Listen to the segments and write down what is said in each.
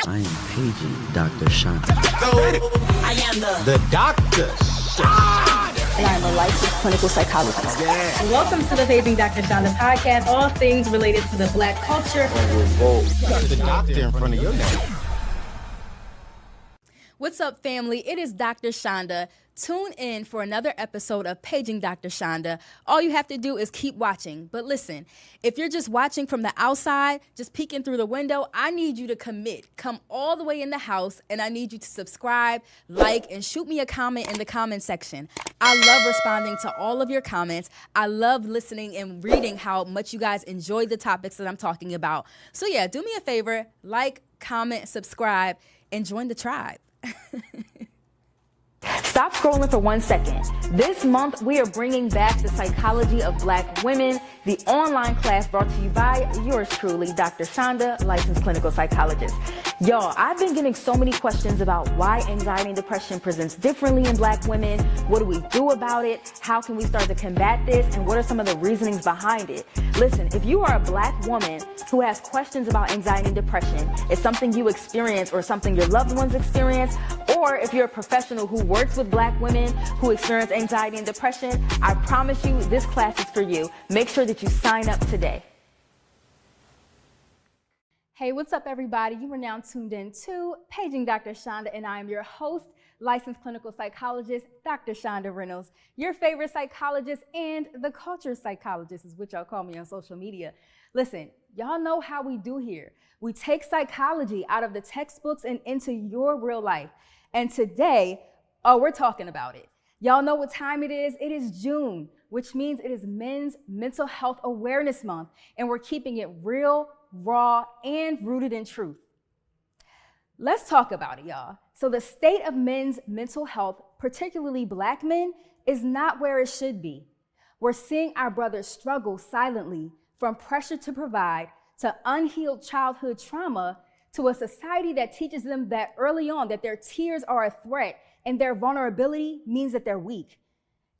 I am paging Dr. Chanda. I am the doctor. And I'm a licensed clinical psychologist. Yeah. Welcome to the Paging Dr. Chanda podcast, all things related to the Black culture. Revolt. You got the doctor in front of your name. What's up, family? It is Dr. Chanda. Tune in for another episode of Paging Dr. Chanda. All you have to do is keep watching. But listen, if you're just watching from the outside, just peeking through the window, I need you to commit. Come all the way in the house, and I need you to subscribe, like, and shoot me a comment in the comment section. I love responding to all of your comments. I love listening and reading how much you guys enjoy the topics that I'm talking about. So yeah, do me a favor, like, comment, subscribe, and join the tribe. Stop scrolling for 1 second. This month, we are bringing back the psychology of Black women, the online class brought to you by yours truly, Dr. Chanda, licensed clinical psychologist. Y'all, I've been getting so many questions about why anxiety and depression presents differently in Black women. What do we do about it? How can we start to combat this? And what are some of the reasonings behind it? Listen, if you are a Black woman who has questions about anxiety and depression, it's something you experience or something your loved ones experience, or if you're a professional who works with Black women who experience anxiety and depression, I promise you this class is for you. Make sure that you sign up today. Hey, what's up, everybody? You are now tuned in to Paging Dr. Chanda, and I am your host, licensed clinical psychologist, Dr. Chanda Reynolds, your favorite psychologist and the culture psychologist is what y'all call me on social media. Listen, y'all know how we do here. We take psychology out of the textbooks and into your real life. And today, we're talking about it. Y'all know what time it is. It is June, which means it is Men's Mental Health Awareness Month, and we're keeping it real, raw, and rooted in truth. Let's talk about it, y'all. So the state of men's mental health, particularly Black men, is not where it should be. We're seeing our brothers struggle silently, from pressure to provide, to unhealed childhood trauma, to a society that teaches them that early on that their tears are a threat and their vulnerability means that they're weak.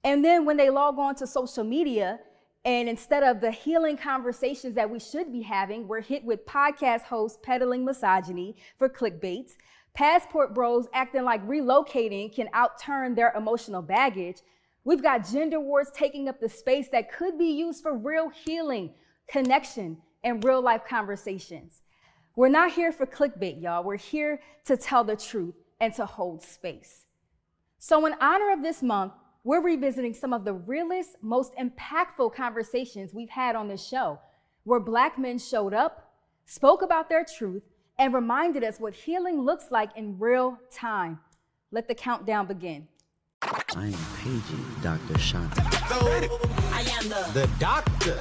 And then when they log on to social media, and instead of the healing conversations that we should be having, we're hit with podcast hosts peddling misogyny for clickbaits, passport bros acting like relocating can outturn their emotional baggage. We've got gender wars taking up the space that could be used for real healing, connection, and real life conversations. We're not here for clickbait, y'all. We're here to tell the truth and to hold space. So in honor of this month, we're revisiting some of the realest, most impactful conversations we've had on this show, where Black men showed up, spoke about their truth, and reminded us what healing looks like in real time. Let the countdown begin. I am paging Dr. Chanda. I am the doctor.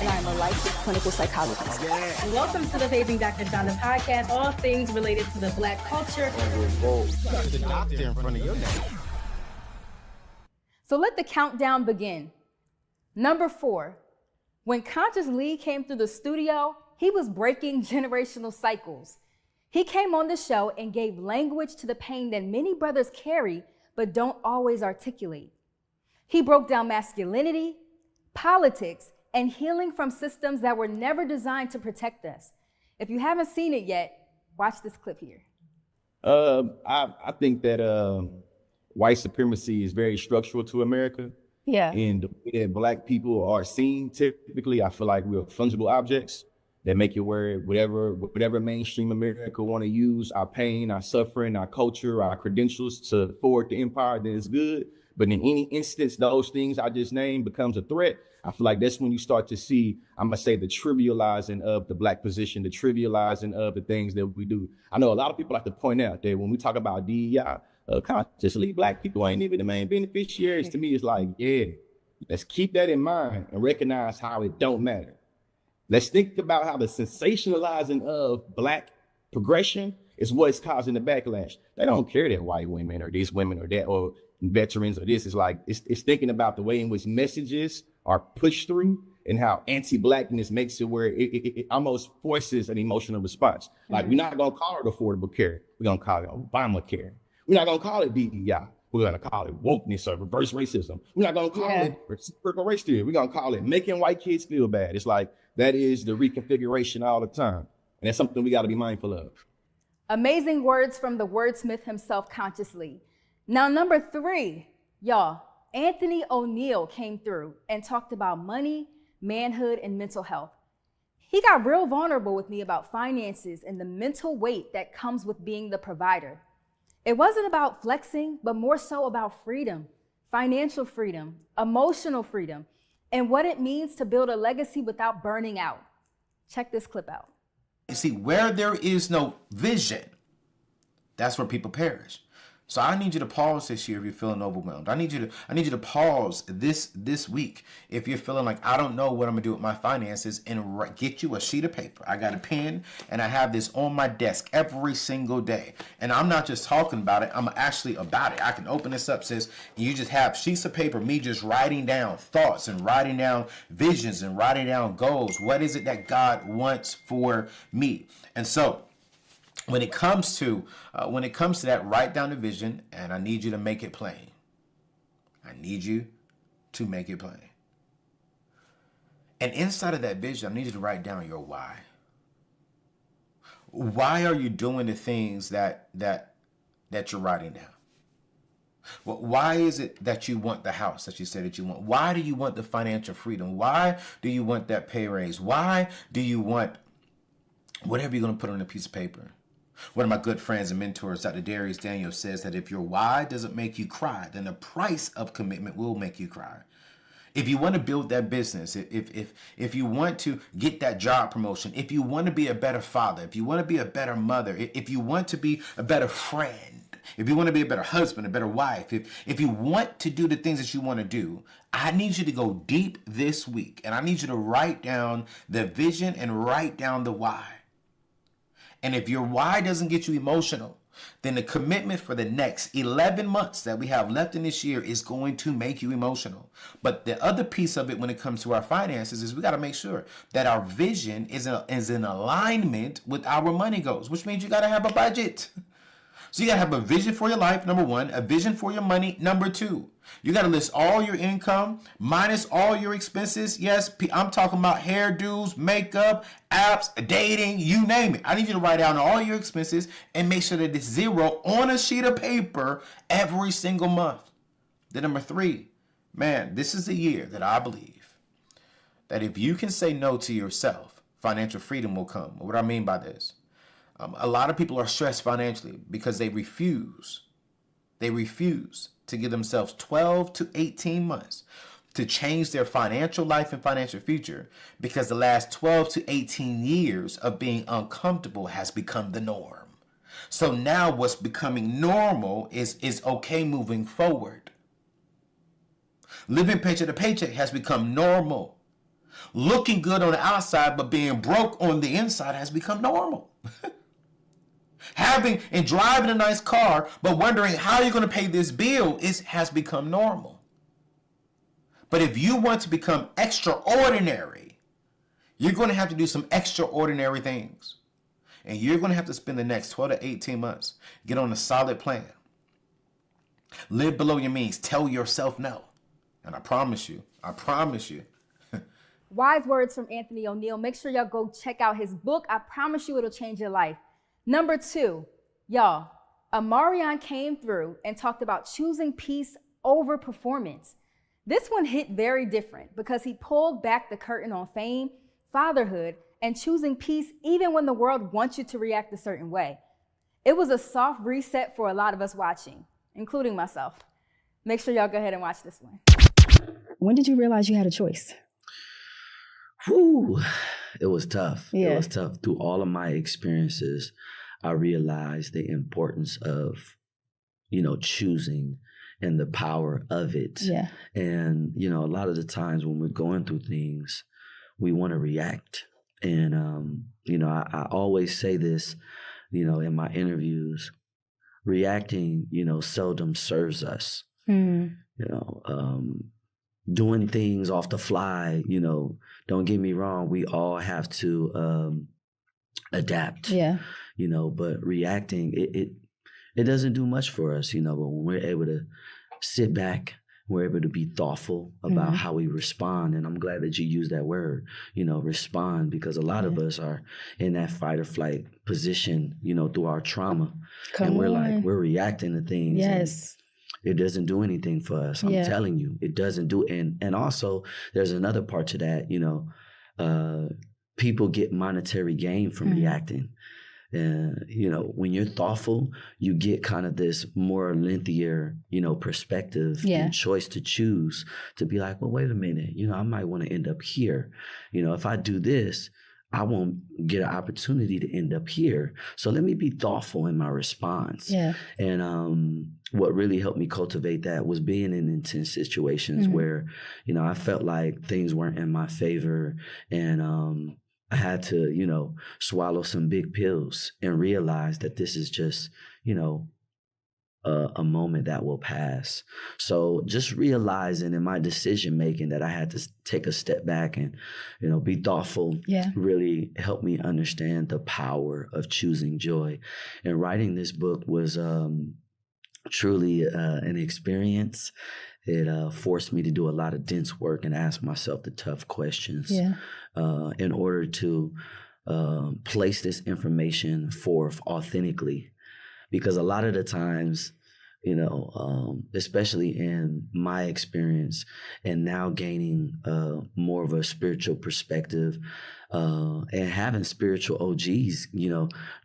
And I'm a licensed clinical psychologist. Yeah. Welcome to the Paging Dr. Chanda podcast, all things related to the Black culture. Revolt. You got the doctor in front of your name. So let the countdown begin. Number 4, when Conscious Lee came through the studio, he was breaking generational cycles. He came on the show and gave language to the pain that many brothers carry but don't always articulate. He broke down masculinity, politics, and healing from systems that were never designed to protect us. If you haven't seen it yet, watch this clip here. I think that white supremacy is very structural to America. Yeah. And the way that Black people are seen, typically, I feel like we're fungible objects that make it where whatever mainstream America want to use our pain, our suffering, our culture, our credentials to forward the empire, then it's good. But in any instance, those things I just named becomes a threat. I feel like that's when you start to see, I'm gonna say, the trivializing of the Black position, the trivializing of the things that we do. I know a lot of people like to point out that when we talk about DEI, consciously Black people ain't even the main beneficiaries. To me, it's like, yeah, let's keep that in mind and recognize how it don't matter. Let's think about how the sensationalizing of Black progression is what's causing the backlash. They don't care that white women or these women or that or veterans or this. Is like, it's thinking about the way in which messages are pushed through and how anti-Blackness makes it where it almost forces an emotional response. Like, we're not gonna call it affordable care. We're gonna call it Obamacare. We're not gonna call it DEI. We're gonna call it wokeness or reverse racism. We're not gonna call it reciprocal race theory. We're gonna call it making white kids feel bad. It's like, that is the reconfiguration all the time. And that's something we got to be mindful of. Amazing words from the wordsmith himself consciously. Now, number 3, y'all, Anthony O'Neal came through and talked about money, manhood, and mental health. He got real vulnerable with me about finances and the mental weight that comes with being the provider. It wasn't about flexing, but more so about freedom, financial freedom, emotional freedom, and what it means to build a legacy without burning out. Check this clip out. You see, where there is no vision, that's where people perish. So I need you to pause this year if you're feeling overwhelmed. I need you to pause this week if you're feeling like, I don't know what I'm gonna do with my finances, and get you a sheet of paper. I got a pen and I have this on my desk every single day. And I'm not just talking about it, I'm actually about it. I can open this up, sis, and you just have sheets of paper, me just writing down thoughts and writing down visions and writing down goals. What is it that God wants for me? And so, when it comes to that, write down the vision, and I need you to make it plain. I need you to make it plain. And inside of that vision, I need you to write down your why. Why are you doing the things that you're writing down? Well, why is it that you want the house that you said that you want? Why do you want the financial freedom? Why do you want that pay raise? Why do you want whatever you're going to put on a piece of paper? One of my good friends and mentors, Dr. Darius Daniel, says that if your why doesn't make you cry, then the price of commitment will make you cry. If you want to build that business, if you want to get that job promotion, if you want to be a better father, if you want to be a better mother, if you want to be a better friend, if you want to be a better husband, a better wife, if you want to do the things that you want to do, I need you to go deep this week, and I need you to write down the vision and write down the why. And if your why doesn't get you emotional, then the commitment for the next 11 months that we have left in this year is going to make you emotional. But the other piece of it when it comes to our finances is we got to make sure that our vision is in alignment with our money goals, which means you got to have a budget. So you got to have a vision for your life, number 1, a vision for your money, number 2. You got to list all your income minus all your expenses. Yes, I'm talking about hairdos, makeup, apps, dating, you name it. I need you to write down all your expenses and make sure that it's 0 on a sheet of paper every single month. Then number 3, man, this is the year that I believe that if you can say no to yourself, financial freedom will come. What do I mean by this? A lot of people are stressed financially because they refuse to give themselves 12 to 18 months to change their financial life and financial future, because the last 12 to 18 years of being uncomfortable has become the norm. So now what's becoming normal is okay moving forward. Living paycheck to paycheck has become normal. Looking good on the outside but being broke on the inside has become normal. Having and driving a nice car, but wondering how you're going to pay this bill has become normal. But if you want to become extraordinary, you're going to have to do some extraordinary things. And you're going to have to spend the next 12 to 18 months, get on a solid plan. Live below your means. Tell yourself no. And I promise you. Wise words from Anthony O'Neal. Make sure y'all go check out his book. I promise you it'll change your life. Number 2, y'all, Omarion came through and talked about choosing peace over performance. This one hit very different because he pulled back the curtain on fame, fatherhood, and choosing peace even when the world wants you to react a certain way. It was a soft reset for a lot of us watching, including myself. Make sure y'all go ahead and watch this one. When did you realize you had a choice? Whew, it was tough. Yeah. It was tough. Through all of my experiences, I realized the importance of, choosing and the power of it. Yeah. And, a lot of the times when we're going through things, we want to react. And, I always say this, in my interviews, reacting, seldom serves us. Mm. Doing things off the fly, don't get me wrong, we all have to adapt. Yeah. But reacting, it doesn't do much for us, but when we're able to sit back, we're able to be thoughtful about how we respond. And I'm glad that you use that word, respond, because a lot of us are in that fight or flight position, through our trauma. And we're reacting to things. Yes. It doesn't do anything for us. I'm telling you, it doesn't do. And also there's another part to that, people get monetary gain from reacting. When you're thoughtful, you get kind of this more lengthier, perspective and choice to choose to be like, well, wait a minute, I might want to end up here. If I do this, I won't get an opportunity to end up here. So let me be thoughtful in my response. Yeah. And what really helped me cultivate that was being in intense situations where, I felt like things weren't in my favor, and I had to, swallow some big pills and realize that this is just, a moment that will pass. So just realizing in my decision making that I had to take a step back and, be thoughtful really helped me understand the power of choosing joy. And writing this book was truly an experience. It forced me to do a lot of dense work and ask myself the tough questions in order to place this information forth authentically. Because a lot of the times, especially in my experience and now gaining more of a spiritual perspective and having spiritual OGs,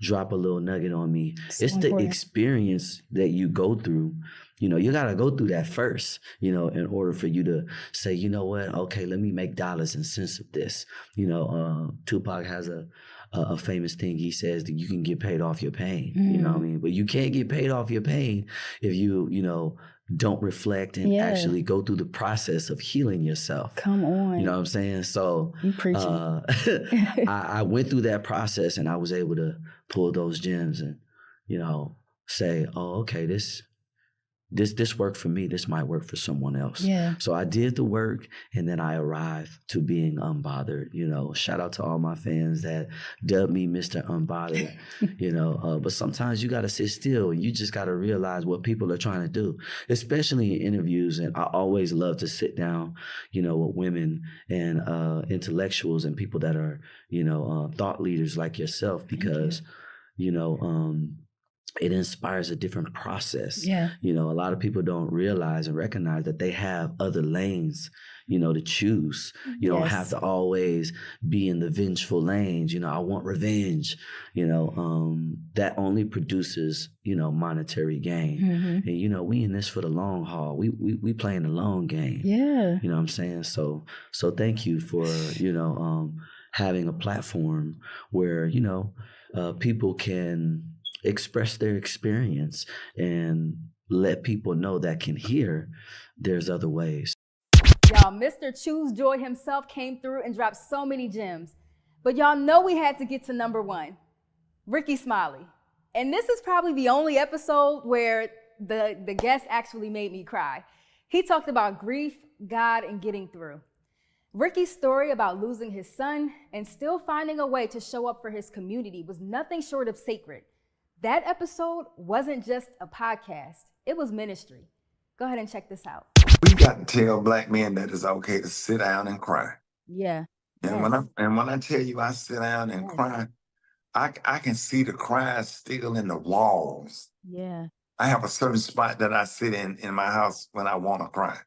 drop a little nugget on me. It's the experience that you go through. You got to go through that first, in order for you to say, you know what, okay, let me make dollars and cents of this. Tupac has a famous thing. He says that you can get paid off your pain, you know what I mean? But you can't get paid off your pain if you don't reflect and actually go through the process of healing yourself. Come on. You know what I'm saying? So I went through that process, and I was able to pull those gems and, say, oh, okay, this worked for me. This might work for someone else. Yeah. So I did the work, and then I arrived to being unbothered. Shout out to all my fans that dubbed me Mr. Unbothered. But sometimes you got to sit still, and you just got to realize what people are trying to do, especially in interviews. And I always love to sit down, with women and intellectuals and people that are, thought leaders like yourself, because, it inspires a different process. Yeah. A lot of people don't realize and recognize that they have other lanes, to choose. You don't have to always be in the vengeful lanes. I want revenge, that only produces, monetary gain. And, we in this for the long haul. We playing the long game. Yeah. You know what I'm saying? So thank you for, having a platform where, people can express their experience and let people know that can hear there's other ways. Y'all, Mr. Choose Joy himself came through and dropped so many gems. But y'all know we had to get to number one, Rickey Smiley. And this is probably the only episode where the guest actually made me cry. He talked about grief, God, and getting through. Rickey's story about losing his son and still finding a way to show up for his community was nothing short of sacred. That episode wasn't just a podcast, it was ministry. Go ahead and check this out. We got to tell Black men that it's okay to sit down and cry. Yeah. And when I tell you I sit down and cry, I can see the cries still in the walls. Yeah. I have a certain spot that I sit in my house when I want to cry.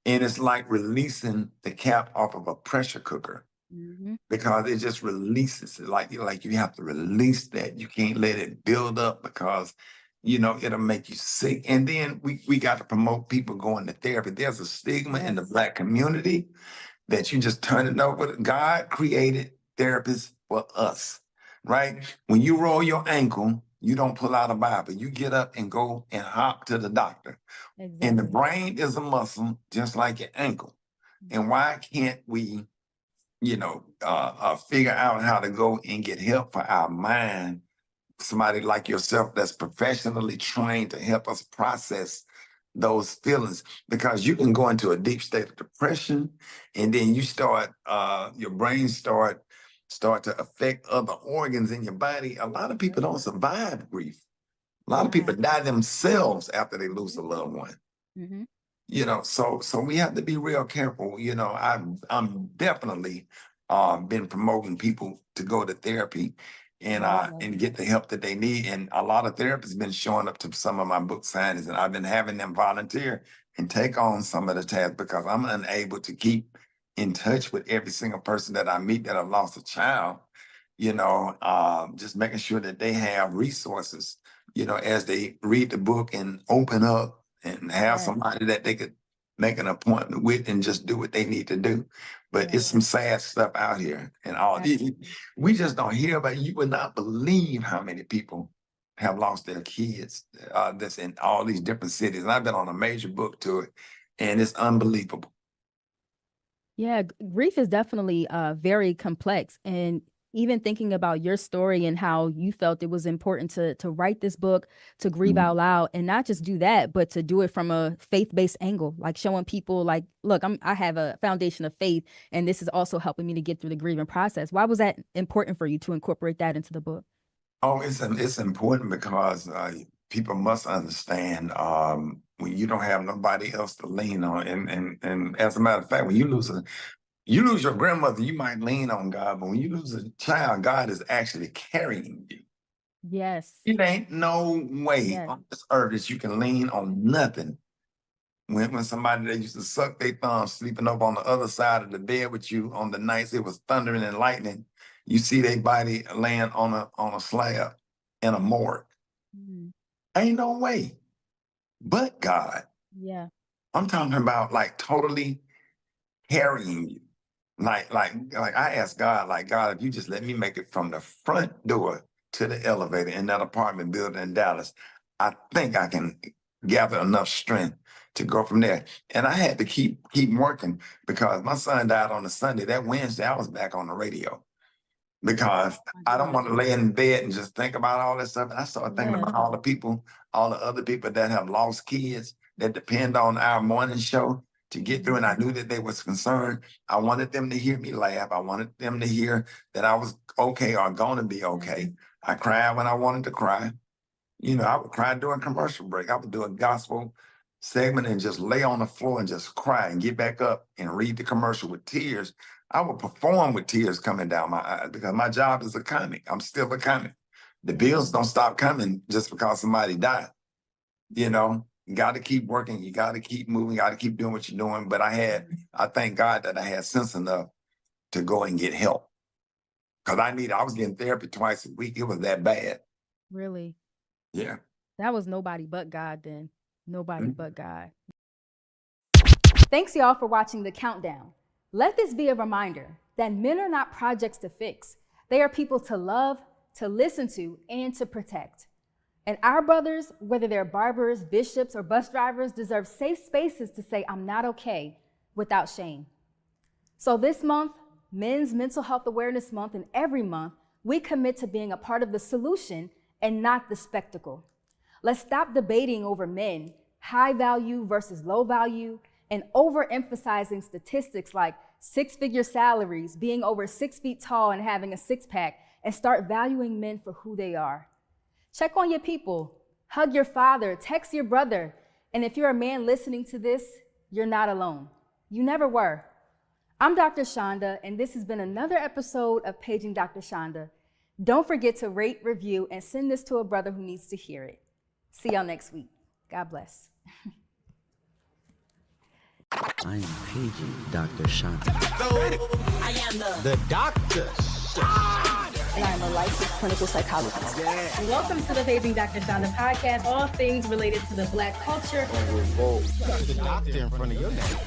And it's like releasing the cap off of a pressure cooker. Because it just releases it. Like you have to release that. You can't let it build up because, it'll make you sick. And then we got to promote people going to therapy. There's a stigma in the Black community that you just turn it over. God created therapists for us, right? When you roll your ankle, you don't pull out a Bible. You get up and go and hop to the doctor. Exactly. And the brain is a muscle just like your ankle. And why can't we figure out how to go and get help for our mind? Somebody like yourself that's professionally trained to help us process those feelings, because you can go into a deep state of depression, and then you start, your brain start to affect other organs in your body. A lot of people don't survive grief. A lot of people die themselves after they lose a loved one. So we have to be real careful. I'm definitely been promoting people to go to therapy and get the help that they need. And a lot of therapists been showing up to some of my book signings, and I've been having them volunteer and take on some of the tasks because I'm unable to keep in touch with every single person that I meet that have lost a child. Just making sure that they have resources, as they read the book and open up and have somebody that they could make an appointment with and just do what they need to do. But it's some sad stuff out here and all. We just don't hear about it. You would not believe how many people have lost their kids that's in all these different cities. And I've been on a major book tour, and it's unbelievable. Yeah, grief is definitely very complex. And even thinking about your story and how you felt it was important to write this book, to grieve out loud, and not just do that, but to do it from a faith-based angle, like showing people like, look, I have a foundation of faith, and this is also helping me to get through the grieving process. Why was that important for you to incorporate that into the book? Oh, it's important because people must understand when you don't have nobody else to lean on. And as a matter of fact, when you lose your grandmother, you might lean on God, but when you lose a child, God is actually carrying you. Yes. It ain't no way on this earth that you can lean on nothing. When somebody that used to suck their thumb sleeping up on the other side of the bed with you on the nights it was thundering and lightning, you see their body laying on a slab in a morgue. Ain't no way. But God. Yeah. I'm talking about like totally carrying you. Like I asked God, like, God, if you just let me make it from the front door to the elevator in that apartment building in Dallas, I think I can gather enough strength to go from there. And I had to keep working because my son died on a Sunday. That Wednesday, I was back on the radio because I don't want to lay in bed and just think about all that stuff. And I started thinking about all the other people that have lost kids that depend on our morning show to get through. And I knew that they was concerned. I wanted them to hear me laugh. I wanted them to hear that I was okay or going to be okay. I cried when I wanted to cry. I would cry during commercial break. I would do a gospel segment and just lay on the floor and just cry and get back up and read the commercial with tears. I would perform with tears coming down my eyes because my job is a comic. I'm still a comic. The bills don't stop coming just because somebody died. You got to keep working. You got to keep moving. You got to keep doing what you're doing. But I thank God that I had sense enough to go and get help. Because I was getting therapy twice a week. It was that bad. Really? Yeah. That was nobody but God then. Nobody but God. Thanks y'all for watching The Countdown. Let this be a reminder that men are not projects to fix. They are people to love, to listen to, and to protect. And our brothers, whether they're barbers, bishops, or bus drivers, deserve safe spaces to say, I'm not okay, without shame. So this month, Men's Mental Health Awareness Month, and every month, we commit to being a part of the solution and not the spectacle. Let's stop debating over men, high value versus low value, and overemphasizing statistics like six-figure salaries, being over 6 feet tall and having a six-pack, and start valuing men for who they are. Check on your people, hug your father, text your brother, and if you're a man listening to this, you're not alone. You never were. I'm Dr. Chanda, and this has been another episode of Paging Dr. Chanda. Don't forget to rate, review, and send this to a brother who needs to hear it. See y'all next week. God bless. I am paging Dr. Chanda. I am the Dr. And I'm a licensed clinical psychologist. Welcome to the Paging Dr. Chanda podcast, all things related to the Black culture. Revolt. The doctor in front of your name.